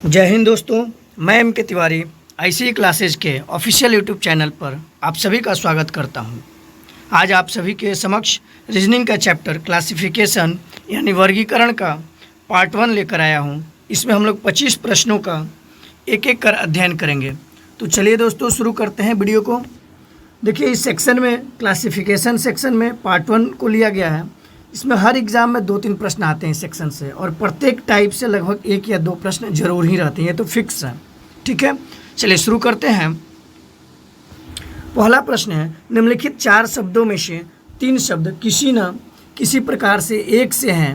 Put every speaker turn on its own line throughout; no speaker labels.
जय हिंद दोस्तों, मैं एम के तिवारी आईसीई क्लासेज के ऑफिशियल यूट्यूब चैनल पर आप सभी का स्वागत करता हूं। आज आप सभी के समक्ष रीजनिंग का चैप्टर क्लासिफिकेशन यानी वर्गीकरण का पार्ट 1 लेकर आया हूं। इसमें हम लोग 25 प्रश्नों का एक एक कर अध्ययन करेंगे। तो चलिए दोस्तों शुरू करते हैं वीडियो को। देखिए, इस सेक्शन में क्लासिफिकेशन सेक्शन में पार्ट 1 को लिया गया है। इसमें हर एग्ज़ाम में 2-3 प्रश्न आते हैं इस सेक्शन से, और प्रत्येक टाइप से लगभग 1 या 2 प्रश्न जरूर ही रहते हैं, ये तो फिक्स है। ठीक है, चलिए शुरू करते हैं। पहला प्रश्न है, निम्नलिखित 4 शब्दों में से 3 शब्द किसी न किसी प्रकार से एक से हैं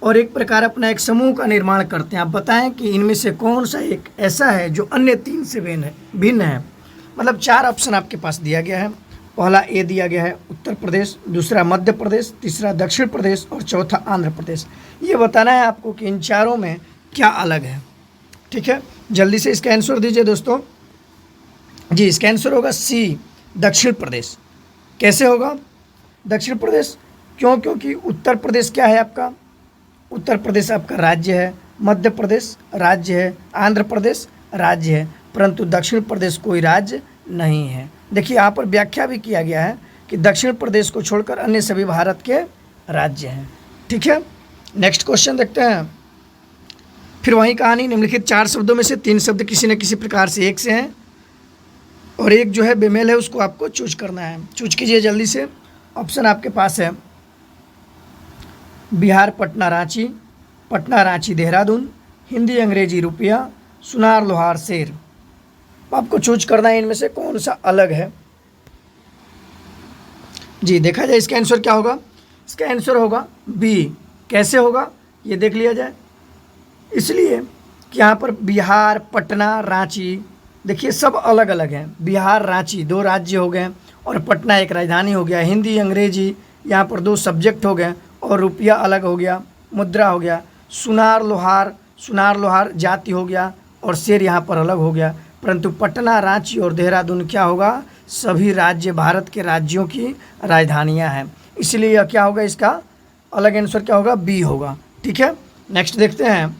और एक प्रकार अपना एक समूह का निर्माण करते हैं। आप बताएं कि इनमें से कौन सा एक ऐसा है जो अन्य 3 से भिन्न है। मतलब 4 ऑप्शन आपके पास दिया गया है। पहला ए दिया गया है उत्तर प्रदेश, दूसरा मध्य प्रदेश, तीसरा दक्षिण प्रदेश और चौथा आंध्र प्रदेश। ये बताना है आपको कि इन चारों में क्या अलग है। ठीक है, जल्दी से इसका आंसर दीजिए दोस्तों। जी, इसका आंसर होगा सी, दक्षिण प्रदेश। कैसे होगा दक्षिण प्रदेश? क्योंकि उत्तर प्रदेश क्या है आपका? उत्तर प्रदेश आपका राज्य है, मध्य प्रदेश राज्य है, आंध्र प्रदेश राज्य है, परंतु दक्षिण प्रदेश कोई राज्य नहीं है। देखिए, यहाँ पर व्याख्या भी किया गया है कि दक्षिण प्रदेश को छोड़कर अन्य सभी भारत के राज्य हैं। ठीक है, नेक्स्ट क्वेश्चन देखते हैं। फिर वही कहानी, निम्नलिखित 4 शब्दों में से 3 शब्द किसी न किसी प्रकार से एक से हैं और एक जो है बेमेल है, उसको आपको चूज करना है। चूज कीजिए जल्दी से। ऑप्शन आपके पास है बिहार पटना रांची, पटना रांची देहरादून, हिंदी अंग्रेजी रुपया, सुनार लोहार शेर। आपको चूज करना है इनमें से कौन सा अलग है। जी, देखा जाए इसका आंसर क्या होगा। इसका आंसर होगा बी। कैसे होगा ये देख लिया जाए। इसलिए कि यहाँ पर बिहार, पटना, रांची, देखिए सब अलग अलग हैं। बिहार, रांची 2 राज्य हो गए और पटना एक राजधानी हो गया। हिंदी अंग्रेजी यहाँ पर 2 सब्जेक्ट हो गए और रुपया अलग हो गया, मुद्रा हो गया। सुनार लोहार जाति हो गया और शेर यहाँ पर अलग हो गया। परंतु पटना, रांची और देहरादून क्या होगा? सभी राज्य भारत के राज्यों की राजधानियां हैं। इसलिए यह क्या होगा? इसका अलग आंसर क्या होगा? बी होगा। ठीक है, नेक्स्ट देखते हैं।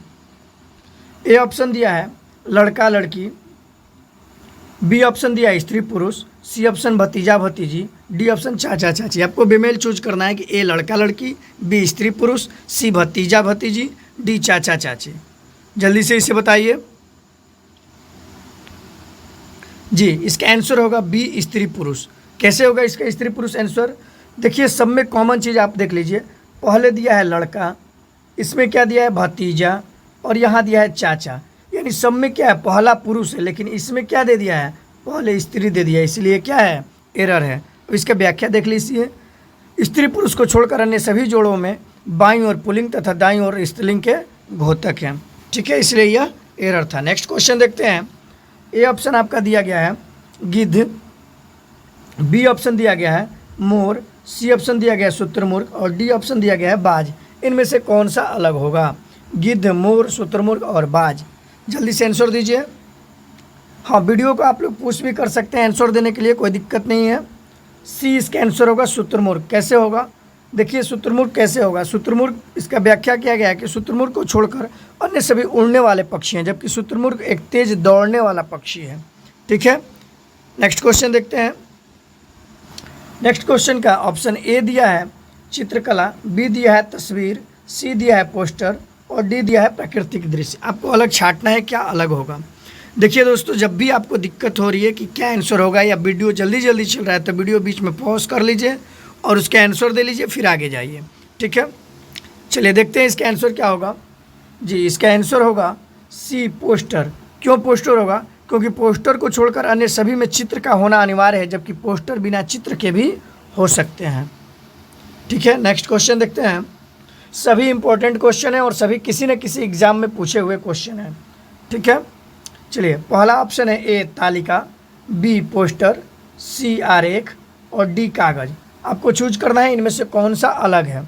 ए ऑप्शन दिया है लड़का लड़की, बी ऑप्शन दिया है स्त्री पुरुष, सी ऑप्शन भतीजा भतीजी, डी ऑप्शन चाचा चाची। आपको बेमेल चूज करना है कि ए लड़का लड़की, बी स्त्री पुरुष, सी भतीजा भतीजी, डी चाचा चाची। जल्दी से इसे बताइए। जी, इसका आंसर होगा बी स्त्री पुरुष। कैसे होगा इसका स्त्री पुरुष आंसर? देखिए, सब में कॉमन चीज़ आप देख लीजिए। पहले दिया है लड़का, इसमें क्या दिया है? भतीजा, और यहाँ दिया है चाचा। यानी सब में क्या है? पहला पुरुष है, लेकिन इसमें क्या दे दिया है? पहले स्त्री दे दिया है। इसलिए क्या है? एरर है। तो इसका व्याख्या देख लीजिए। स्त्री पुरुष को छोड़कर अन्य सभी जोड़ों में बाईं ओर पुल्लिंग तथा दाईं ओर स्त्रीलिंग के घोतक हैं। ठीक है, इसलिए यह एरर था। नेक्स्ट क्वेश्चन देखते हैं। ए ऑप्शन आपका दिया गया है गिद्ध, बी ऑप्शन दिया गया है मोर, सी ऑप्शन दिया गया है शुतुरमुर्ग और डी ऑप्शन दिया गया है बाज। इनमें से कौन सा अलग होगा? गिद्ध, मोर, शुतुरमुर्ग और बाज। जल्दी से आंसर दीजिए। हाँ, वीडियो को आप लोग पूछ भी कर सकते हैं आंसर देने के लिए, कोई दिक्कत नहीं है। सी इसका आंसर होगा शुतुरमुर्ग। कैसे होगा? देखिए, शुतुरमुर्ग कैसे होगा। शुतुरमुर्ग, इसका व्याख्या किया गया है कि शुतुरमुर्ग को छोड़कर अन्य सभी उड़ने वाले पक्षी हैं, जबकि शुतुरमुर्ग एक तेज दौड़ने वाला पक्षी है। ठीक है, नेक्स्ट क्वेश्चन देखते हैं। नेक्स्ट क्वेश्चन का ऑप्शन ए दिया है चित्रकला, बी दिया है तस्वीर, सी दिया है पोस्टर और डी दिया है प्राकृतिक दृश्य। आपको अलग छांटना है, क्या अलग होगा। देखिए दोस्तों, जब भी आपको दिक्कत हो रही है कि क्या आंसर होगा या वीडियो जल्दी जल्दी चल रहा है, तो वीडियो बीच में पॉज कर लीजिए और उसका आंसर दे लीजिए, फिर आगे जाइए। ठीक है, चलिए देखते हैं इसका आंसर क्या होगा। जी, इसका आंसर होगा सी, पोस्टर। क्यों पोस्टर होगा? क्योंकि पोस्टर को छोड़कर अन्य सभी में चित्र का होना अनिवार्य है, जबकि पोस्टर बिना चित्र के भी हो सकते हैं। ठीक है, नेक्स्ट क्वेश्चन देखते हैं। सभी इंपॉर्टेंट क्वेश्चन है और सभी किसी न किसी एग्जाम में पूछे हुए क्वेश्चन हैं। ठीक है, चलिए पहला ऑप्शन है ए तालिका, बी पोस्टर, सी आरेख और डी कागज। आपको चूज करना है इनमें से कौन सा अलग है।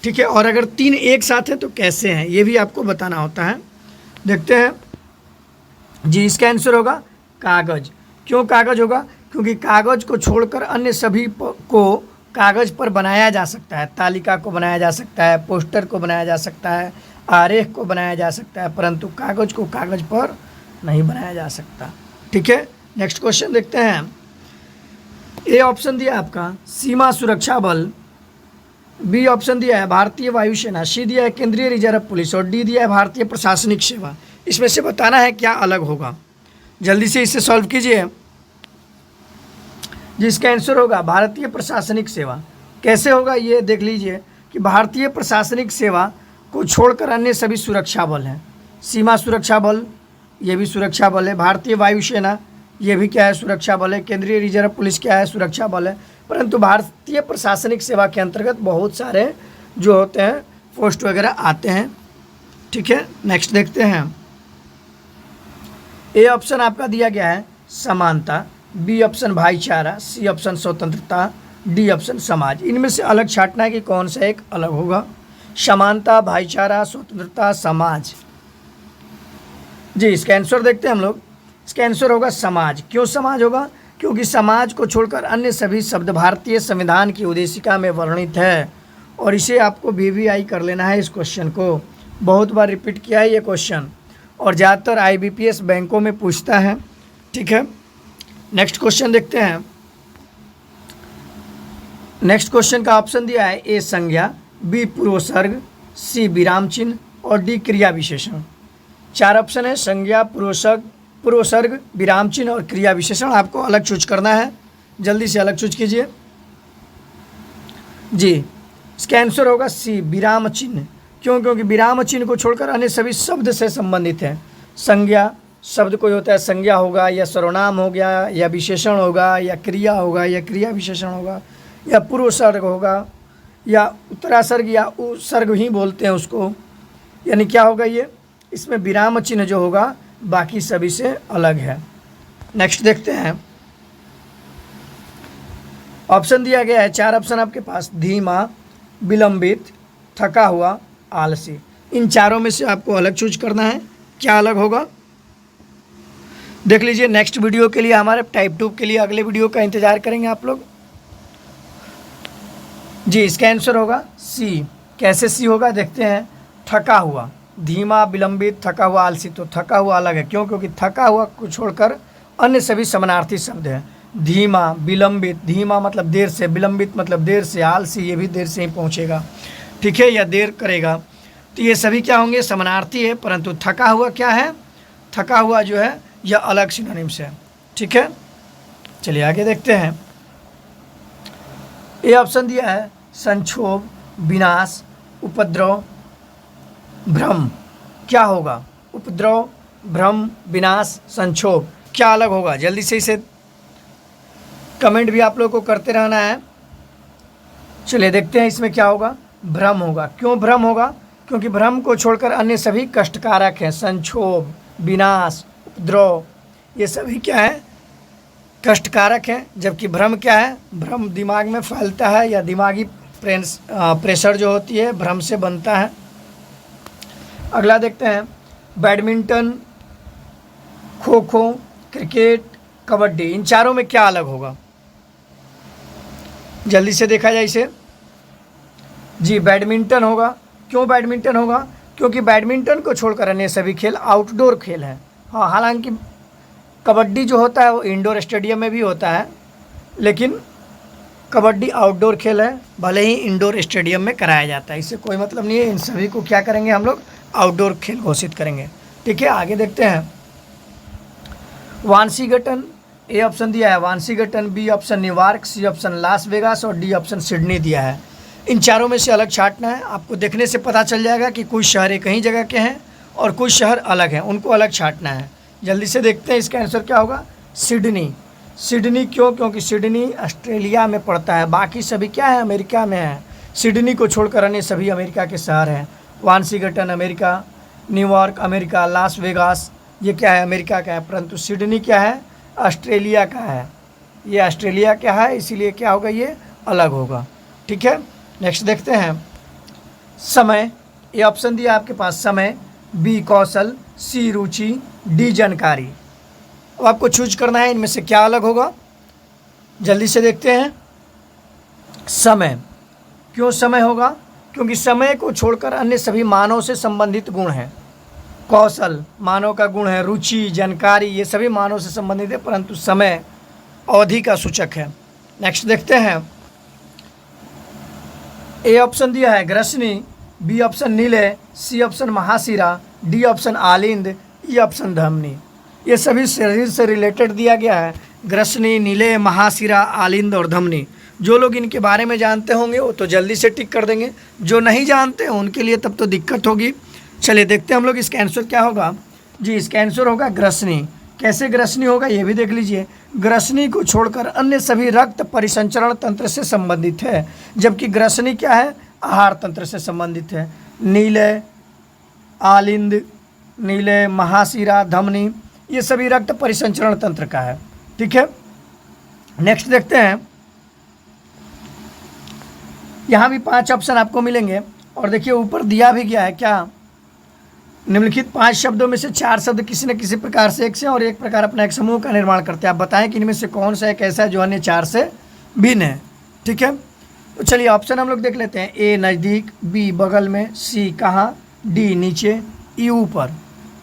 ठीक है, और अगर 3 एक साथ हैं तो कैसे हैं, ये भी आपको बताना होता है। देखते हैं। जी, इसका आंसर होगा कागज। क्यों कागज होगा? क्योंकि कागज को छोड़कर अन्य सभी को कागज पर बनाया जा सकता है। तालिका को बनाया जा सकता है, पोस्टर को बनाया जा सकता है, आरेख को बनाया जा सकता है, परंतु कागज को कागज पर नहीं बनाया जा सकता। ठीक है, नेक्स्ट क्वेश्चन देखते हैं। ए ऑप्शन दिया आपका सीमा सुरक्षा बल, बी ऑप्शन दिया है भारतीय वायुसेना, सी दिया है केंद्रीय रिजर्व पुलिस और डी दिया है भारतीय प्रशासनिक सेवा। इसमें से बताना है क्या अलग होगा। जल्दी से इसे सॉल्व कीजिए। जिसका आंसर होगा भारतीय प्रशासनिक सेवा। कैसे होगा ये देख लीजिए कि भारतीय प्रशासनिक सेवा को छोड़कर अन्य सभी सुरक्षा बल हैं। सीमा सुरक्षा बल ये भी सुरक्षा बल है, भारतीय वायुसेना ये भी क्या है, सुरक्षा बल है, केंद्रीय रिजर्व पुलिस क्या है, सुरक्षा बल है। परंतु भारतीय प्रशासनिक सेवा के अंतर्गत बहुत सारे जो होते हैं पोस्ट वगैरह आते हैं। ठीक है, नेक्स्ट देखते हैं। ए ऑप्शन आपका दिया गया है समानता, बी ऑप्शन भाईचारा, सी ऑप्शन स्वतंत्रता, डी ऑप्शन समाज। इनमें से अलग छांटना है कि कौन सा एक अलग होगा। समानता, भाईचारा, स्वतंत्रता, समाज। जी इसका आंसर देखते हैं हम लोग। इसका आंसर होगा समाज। क्यों समाज होगा? क्योंकि समाज को छोड़कर अन्य सभी शब्द भारतीय संविधान की उद्देशिका में वर्णित है। और इसे आपको VVI कर लेना है। इस क्वेश्चन को बहुत बार रिपीट किया है ये क्वेश्चन, और ज़्यादातर IBPS बैंकों में पूछता है। ठीक है, नेक्स्ट क्वेश्चन देखते हैं। नेक्स्ट क्वेश्चन का ऑप्शन दिया है ए संज्ञा, बी पूर्वसर्ग, सी विराम चिन्ह और डी क्रिया विशेषण। 4 ऑप्शन है, संज्ञा, पूर्वसर्ग, विराम चिन्ह और क्रिया विशेषण। आपको अलग चूज करना है, जल्दी से अलग चूज कीजिए। जी इसका आंसर होगा सी विराम चिन्ह। क्यों? क्योंकि विराम चिन्ह को छोड़कर अन्य सभी शब्द से संबंधित है। संज्ञा शब्द कोई होता है, संज्ञा होगा या सर्वनाम हो गया या विशेषण होगा या क्रिया होगा या क्रिया विशेषण होगा या पूर्वसर्ग होगा या उत्तरासर्ग या उपसर्ग ही बोलते हैं उसको। यानी क्या होगा ये, इसमें विराम चिन्ह जो होगा बाकी सभी से अलग है। नेक्स्ट देखते हैं। ऑप्शन दिया गया है 4 ऑप्शन आपके पास, धीमा, विलंबित, थका हुआ, आलसी। इन चारों में से आपको अलग चूज करना है। क्या अलग होगा देख लीजिए। नेक्स्ट वीडियो के लिए, हमारे टाइप 2 के लिए अगले वीडियो का इंतजार करेंगे आप लोग। जी इसका आंसर होगा सी। कैसे सी होगा देखते हैं। थका हुआ, धीमा, विलंबित, थका हुआ, आलसी। तो थका हुआ अलग है। क्यों? क्योंकि थका हुआ को छोड़कर अन्य सभी समानार्थी शब्द हैं। धीमा, विलंबित, धीमा मतलब देर से, विलंबित मतलब देर से, आलसी ये भी देर से ही पहुंचेगा। ठीक है, या देर करेगा। तो ये सभी क्या होंगे, समानार्थी है। परंतु थका हुआ क्या है, थका हुआ जो है यह अलग सिनोनिम्स है। ठीक है, चलिए आगे देखते हैं। ये ऑप्शन दिया है संक्षोभ, विनाश, उपद्रव, भ्रम। क्या होगा? उपद्रव, भ्रम, विनाश, संक्षोभ। क्या अलग होगा? जल्दी से इसे कमेंट भी आप लोग को करते रहना है। चलिए देखते हैं इसमें क्या होगा। भ्रम होगा। क्यों भ्रम होगा? क्योंकि भ्रम को छोड़कर अन्य सभी कष्टकारक हैं। संक्षोभ, विनाश, उपद्रव ये सभी क्या है, कष्टकारक हैं। जबकि भ्रम क्या है, भ्रम दिमाग में फैलता है या दिमागी प्रेशर जो होती है भ्रम से बनता है। अगला देखते हैं। Badminton, kho kho, cricket, kabaddi. इन चारों में क्या अलग होगा? जल्दी से देखा जाए इसे। जी बैडमिंटन होगा। क्यों बैडमिंटन होगा? क्योंकि बैडमिंटन को छोड़कर अन्य सभी खेल आउटडोर खेल हैं। हाँ, हालांकि कबड्डी जो होता है वो इंडोर स्टेडियम में भी होता है, लेकिन कबड्डी आउटडोर खेल है, भले ही इंडोर स्टेडियम में कराया जाता है। इससे कोई मतलब नहीं है। इन सभी को क्या करेंगे हम लोग, आउटडोर खेल घोषित करेंगे। ठीक है, आगे देखते हैं। वाशिंगटन, ए ऑप्शन दिया है Washington, B option new york, C option Las Vegas और डी ऑप्शन सिडनी दिया है। इन चारों में से अलग छांटना है। आपको देखने से पता चल जाएगा कि कुछ शहर एक ही जगह के हैं और कुछ शहर अलग हैं, उनको अलग छांटना है। जल्दी से देखते हैं इसका आंसर क्या होगा। सिडनी। सिडनी क्यों? क्योंकि सिडनी ऑस्ट्रेलिया में पड़ता है, बाकी सभी क्या है, अमेरिका में है। सिडनी को छोड़कर अन्य सभी अमेरिका के शहर हैं। Washington America, New York America, Las Vegas ये क्या है, अमेरिका का है। परंतु सिडनी क्या है, ऑस्ट्रेलिया का है। ये ऑस्ट्रेलिया का है, इसीलिए क्या होगा, ये अलग होगा। ठीक है, नेक्स्ट देखते हैं। समय, ये ऑप्शन दिया आपके पास समय, बी कौशल, सी रुचि, डी जानकारी। अब आपको चूज करना है इनमें से क्या अलग होगा। जल्दी से देखते हैं। समय। क्यों समय होगा? क्योंकि समय को छोड़कर अन्य सभी मानव से संबंधित गुण हैं। कौशल मानव का गुण है, रुचि, जानकारी, ये सभी मानव से संबंधित है, परंतु समय अवधि का सूचक है। नेक्स्ट देखते हैं, ए ऑप्शन दिया है ग्रसनी, बी ऑप्शन नीले, सी ऑप्शन महाशिरा, डी ऑप्शन आलिंद, ई ऑप्शन धमनी। ये सभी शरीर से रिलेटेड दिया गया है, ग्रसनी, नीले, महाशिरा, आलिंद और धमनी। जो लोग इनके बारे में जानते होंगे वो तो जल्दी से टिक कर देंगे, जो नहीं जानते हैं उनके लिए तब तो दिक्कत होगी। चलिए देखते हैं हम लोग इसका आंसर क्या होगा। जी इसका आंसर होगा ग्रसनी। कैसे ग्रसनी होगा ये भी देख लीजिए। ग्रसनी को छोड़कर अन्य सभी रक्त परिसंचरण तंत्र से संबंधित है, जबकि ग्रसनी क्या है, आहार तंत्र से संबंधित है। नीले, आलिंद, नीले, महाशिरा, धमनी, ये सभी रक्त परिसंचरण तंत्र का है। ठीक है, नेक्स्ट देखते हैं। यहाँ भी 5 ऑप्शन आपको मिलेंगे और देखिए ऊपर दिया भी गया है क्या, निम्नलिखित 5 शब्दों में से 4 शब्द किसी न किसी प्रकार से एक से और एक प्रकार अपना एक समूह का निर्माण करते हैं। आप बताएं कि इनमें से कौन सा एक ऐसा है जो अन्य 4 से भिन्न है। ठीक है, तो चलिए ऑप्शन हम लोग देख लेते हैं। ए नज़दीक, बी बगल में, सी कहाँ, डी नीचे, ई ऊपर।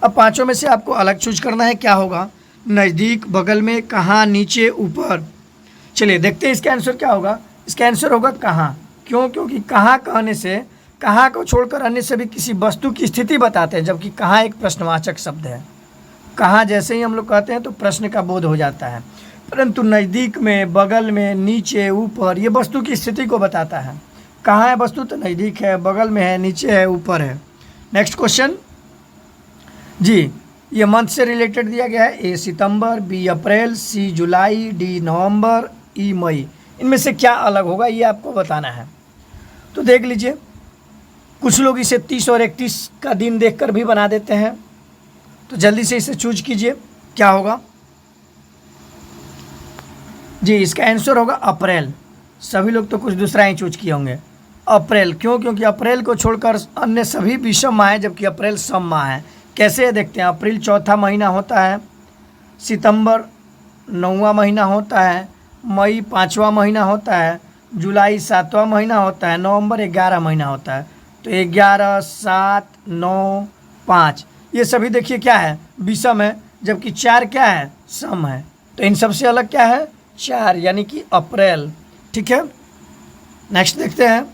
अब पाँचों में से आपको अलग चूज करना है, क्या होगा, नज़दीक, बगल में, कहाँ, नीचे, ऊपर। चलिए देखते हैं इसका आंसर क्या होगा। इसका आंसर होगा कहाँ। क्यों? क्योंकि कहाँ कहने से कहाँ को छोड़कर अन्य सभी किसी वस्तु की स्थिति बताते हैं, जबकि कहाँ एक प्रश्नवाचक शब्द है। कहाँ जैसे ही हम लोग कहते हैं तो प्रश्न का बोध हो जाता है, परंतु नज़दीक में, बगल में, नीचे, ऊपर, ये वस्तु की स्थिति को बताता है। कहाँ है वस्तु, तो नज़दीक है, बगल में है, नीचे है, ऊपर है। नेक्स्ट क्वेश्चन जी, ये मंथ से रिलेटेड दिया गया है। ए सितंबर, बी अप्रैल, सी जुलाई, डी नवंबर, ई मई। इनमें से क्या अलग होगा ये आपको बताना है। तो देख लीजिए, कुछ लोग इसे 30 और 31 का दिन देखकर भी बना देते हैं, तो जल्दी से इसे चूज कीजिए क्या होगा। जी इसका आंसर होगा अप्रैल। सभी लोग तो कुछ दूसरा ही चूज किए होंगे, अप्रैल। क्यों? क्योंकि अप्रैल को छोड़कर अन्य सभी विषम माह है, जबकि अप्रैल सम माह है। कैसे है देखते हैं। अप्रैल चौथा महीना होता है, सितंबर 9वां महीना होता है, मई 5वां महीना होता है, जुलाई 7वां महीना होता है, नवंबर 11 महीना होता है। तो 11, 7, 9, 5 ये सभी देखिए क्या है, विषम है, जबकि 4 क्या है, सम है। तो इन सबसे अलग क्या है, 4, यानी कि अप्रैल। ठीक है, नेक्स्ट देखते हैं।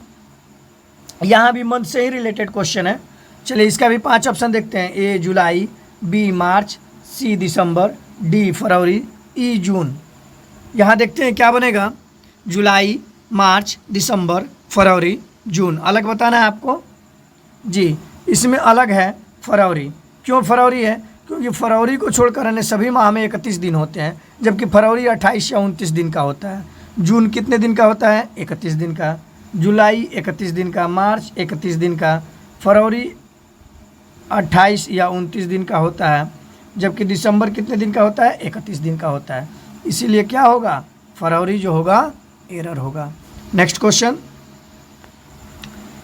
यहाँ भी मंथ से ही रिलेटेड क्वेश्चन है। चलिए इसका भी 5 ऑप्शन देखते हैं। ए जुलाई, बी मार्च, सी दिसंबर, डी फरवरी, ई जून। यहाँ देखते हैं क्या बनेगा, जुलाई, मार्च, दिसंबर, फरवरी, जून। अलग बताना है आपको। जी इसमें अलग है फरवरी। क्यों फरवरी है? क्योंकि फरवरी को छोड़कर अन्य सभी माह में 31 दिन होते हैं, जबकि फरवरी 28 या 29 दिन का होता है। जून कितने दिन का होता है, 31 दिन का। जुलाई 31 दिन का, मार्च 31 दिन का, फरवरी 28 या 29 दिन का होता है, जबकि दिसंबर कितने दिन का होता है, 31 दिन का होता है। इसीलिए क्या होगा, फरवरी जो होगा एरर होगा। नेक्स्ट क्वेश्चन,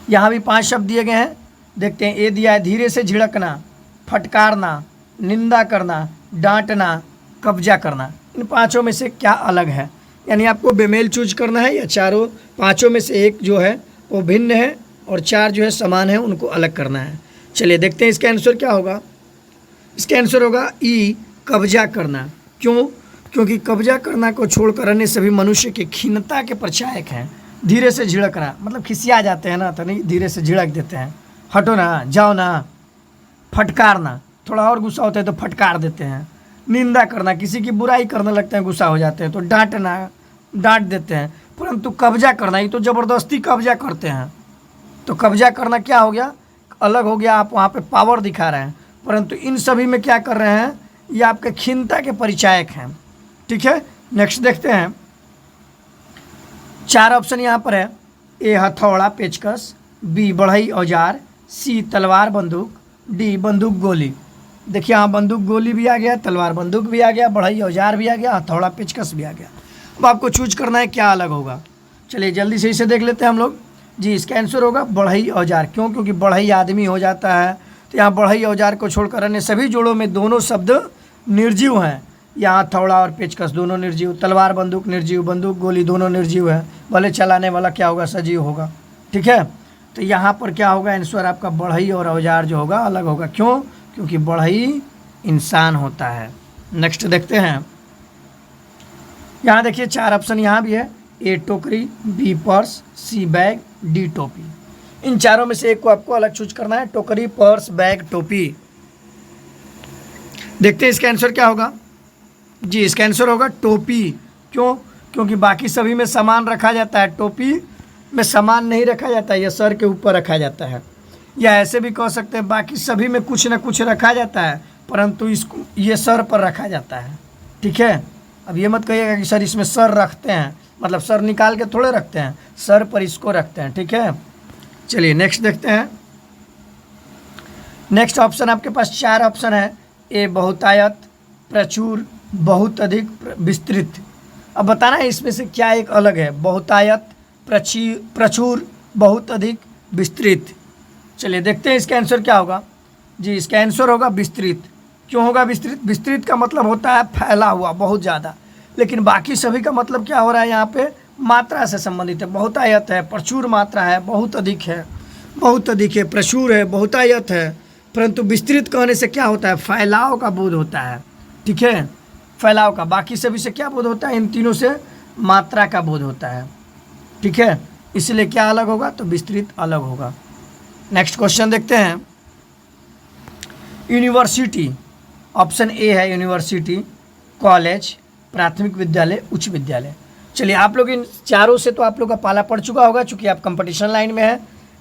यहाँ भी 5 शब्द दिए गए हैं, देखते हैं। ए दिया है धीरे से झिड़कना, फटकारना, निंदा करना, डांटना, कब्जा करना। इन 5 में से क्या अलग है, यानी आपको बेमेल चूज करना है, या चारों 5 में से एक जो है वो भिन्न है और 4 जो है समान है, उनको अलग करना है। चलिए देखते हैं इसका आंसर क्या होगा। इसका आंसर होगा ई कब्जा करना। क्यों? क्योंकि कब्जा करना को छोड़कर अन्य सभी मनुष्य के खीनता के प्रचायक हैं। धीरे से झिड़कना मतलब खिसिया जाते हैं ना, तो नहीं, धीरे से झिड़क देते हैं, हटो ना, जाओ ना। फटकारना, थोड़ा और गुस्सा होता है तो फटकार देते हैं। निंदा करना, किसी की बुराई करने लगते हैं, गुस्सा हो जाते हैं तो डांटना, डांट देते हैं। परंतु कब्जा करना, ये तो ज़बरदस्ती कब्जा करते हैं। तो कब्जा करना क्या हो गया, अलग हो गया। आप वहाँ पे पावर दिखा रहे हैं, परंतु इन सभी में क्या कर रहे हैं, ये आपके खीनता के परिचायक हैं। ठीक है, नेक्स्ट देखते हैं। 4 ऑप्शन यहाँ पर है। ए हथौड़ा पेचकस, बी बढ़ई औजार, सी तलवार बंदूक, डी बंदूक गोली। देखिए यहाँ बंदूक गोली भी आ गया, तलवार बंदूक भी आ गया, बढ़ई औजार भी आ गया, हथौड़ा पेचकस भी आ गया। अब आपको चूज करना है क्या अलग होगा। चलिए जल्दी से इसे देख लेते हैं हम लोग। जी इसका आंसर होगा बढ़ई औजार। क्यों? क्योंकि बढ़ई आदमी हो जाता है, तो यहाँ बढ़ई औजार को छोड़कर अन्य सभी जोड़ों में दोनों शब्द निर्जीव हैं। यहाँ हथौड़ा और पेचकस दोनों निर्जीव, तलवार बंदूक निर्जीव, बंदूक गोली दोनों निर्जीव है। भले चलाने वाला क्या होगा, सजीव होगा। ठीक है, तो यहाँ पर क्या होगा आंसर आपका बढ़ई और औजार जो होगा अलग होगा। क्यों? क्योंकि बढ़ई इंसान होता है। नेक्स्ट देखते हैं, यहाँ देखिए 4 ऑप्शन यहाँ भी है, ए टोकरी, बी पर्स, सी बैग, डी टोपी। इन चारों में से एक को आपको अलग चूज करना है, टोकरी, पर्स, बैग, टोपी। देखते हैं इसका आंसर क्या होगा। जी इसका आंसर होगा टोपी। क्यों? क्योंकि बाकी सभी में सामान रखा जाता है, टोपी में सामान नहीं रखा जाता है, यह सर के ऊपर रखा जाता है। या ऐसे भी कह सकते हैं बाकी सभी में कुछ ना कुछ रखा जाता है, परंतु इसको ये सर पर रखा जाता है। ठीक है, अब ये मत कहिएगा कि सर इसमें सर रखते हैं, मतलब सर निकाल के थोड़े रखते हैं, सर पर इसको रखते हैं। ठीक है, चलिए नेक्स्ट देखते हैं। नेक्स्ट ऑप्शन आपके पास 4 ऑप्शन है, ए बहुतायत, प्रचुर, बहुत अधिक, विस्तृत। अब बताना है इसमें से क्या एक अलग है, बहुतायत, प्रचुर, बहुत अधिक, विस्तृत। चलिए देखते हैं इसका आंसर क्या होगा। जी इसका आंसर होगा विस्तृत। क्यों होगा विस्तृत? विस्तृत का मतलब होता है फैला हुआ, बहुत ज़्यादा। लेकिन बाकी सभी का मतलब क्या हो रहा है यहाँ पे? मात्रा से संबंधित है। बहुतायत है, प्रचुर मात्रा है, बहुत अधिक है, बहुत अधिक है, प्रचुर है, बहुतायत है। परंतु विस्तृत कहने से क्या होता है? फैलाव का बोध होता है। ठीक है, फैलाव का। बाकी सभी से क्या बोध होता है? इन तीनों से मात्रा का बोध होता है। ठीक है, इसलिए क्या अलग होगा? तो विस्तृत अलग होगा। नेक्स्ट क्वेश्चन देखते हैं। यूनिवर्सिटी, ऑप्शन ए है यूनिवर्सिटी, कॉलेज, प्राथमिक विद्यालय, उच्च विद्यालय। चलिए आप लोग इन चारों से तो आप लोग का पाला पड़ चुका होगा, चूँकि आप कंपटीशन लाइन में है।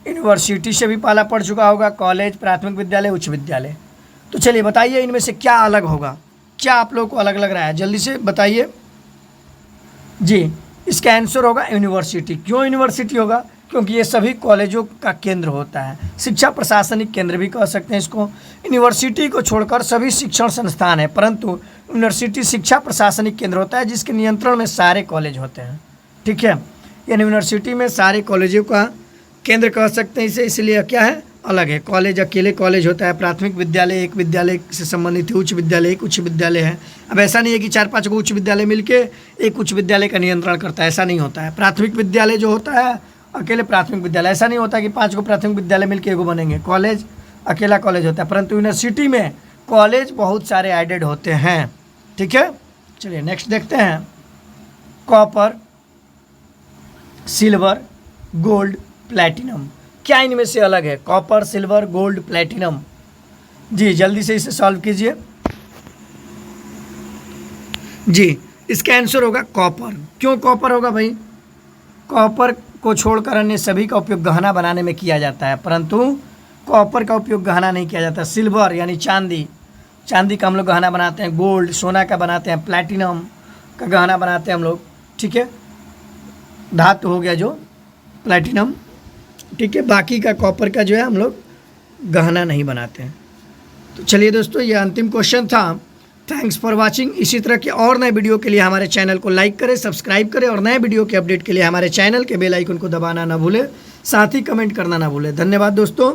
यूनिवर्सिटी से भी पाला पड़ चुका होगा, कॉलेज, प्राथमिक विद्यालय, उच्च विद्यालय। तो चलिए बताइए इनमें से क्या अलग होगा, क्या आप लोगों को अलग लग रहा है, जल्दी से बताइए। जी इसका आंसर होगा यूनिवर्सिटी। क्यों यूनिवर्सिटी होगा? क्योंकि ये सभी कॉलेजों का केंद्र होता है, शिक्षा प्रशासनिक केंद्र भी कह सकते हैं इसको। यूनिवर्सिटी को छोड़कर सभी शिक्षण संस्थान है, परंतु यूनिवर्सिटी शिक्षा प्रशासनिक केंद्र होता है जिसके नियंत्रण में सारे कॉलेज होते हैं। ठीक है, यानी यूनिवर्सिटी में सारे कॉलेजों का केंद्र कह सकते हैं इसे, इसलिए क्या है? अलग है। कॉलेज अकेले कॉलेज होता है, प्राथमिक विद्यालय एक विद्यालय से संबंधित है, उच्च विद्यालय एक उच्च विद्यालय है। अब ऐसा नहीं है कि 4-5 को उच्च विद्यालय मिलके एक उच्च विद्यालय का नियंत्रण करता है, ऐसा नहीं होता है। प्राथमिक विद्यालय जो होता है अकेले प्राथमिक विद्यालय, ऐसा नहीं होता कि 5 को प्राथमिक विद्यालय मिलके एगो बनेंगे। कॉलेज अकेला कॉलेज होता है, परंतु यूनिवर्सिटी में कॉलेज बहुत सारे एडेड होते हैं। ठीक है, चलिए नेक्स्ट देखते हैं। कॉपर, सिल्वर, गोल्ड, प्लैटिनम, क्या इनमें से अलग है? Copper, silver, gold, platinum. जी जल्दी से इसे सॉल्व कीजिए। जी इसका आंसर होगा कॉपर। क्यों कॉपर होगा भाई? कॉपर को छोड़कर अन्य सभी का उपयोग गहना बनाने में किया जाता है, परंतु कॉपर का उपयोग गहना नहीं किया जाता। सिल्वर यानी चांदी, चांदी का हम लोग गहना बनाते हैं। गोल्ड सोना का बनाते हैं। प्लैटिनम का गहना बनाते हैं हम लोग। ठीक है, धातु हो गया जो प्लैटिनम। ठीक है, बाकी का कॉपर का जो है हम लोग गहना नहीं बनाते हैं। तो चलिए दोस्तों ये अंतिम क्वेश्चन था। Thanks for watching. इसी तरह के और नए वीडियो के लिए हमारे चैनल को लाइक करें, सब्सक्राइब करें और नए वीडियो के अपडेट के लिए हमारे चैनल के बेल आइकन को दबाना ना भूलें, साथ ही कमेंट करना ना भूलें। धन्यवाद दोस्तों।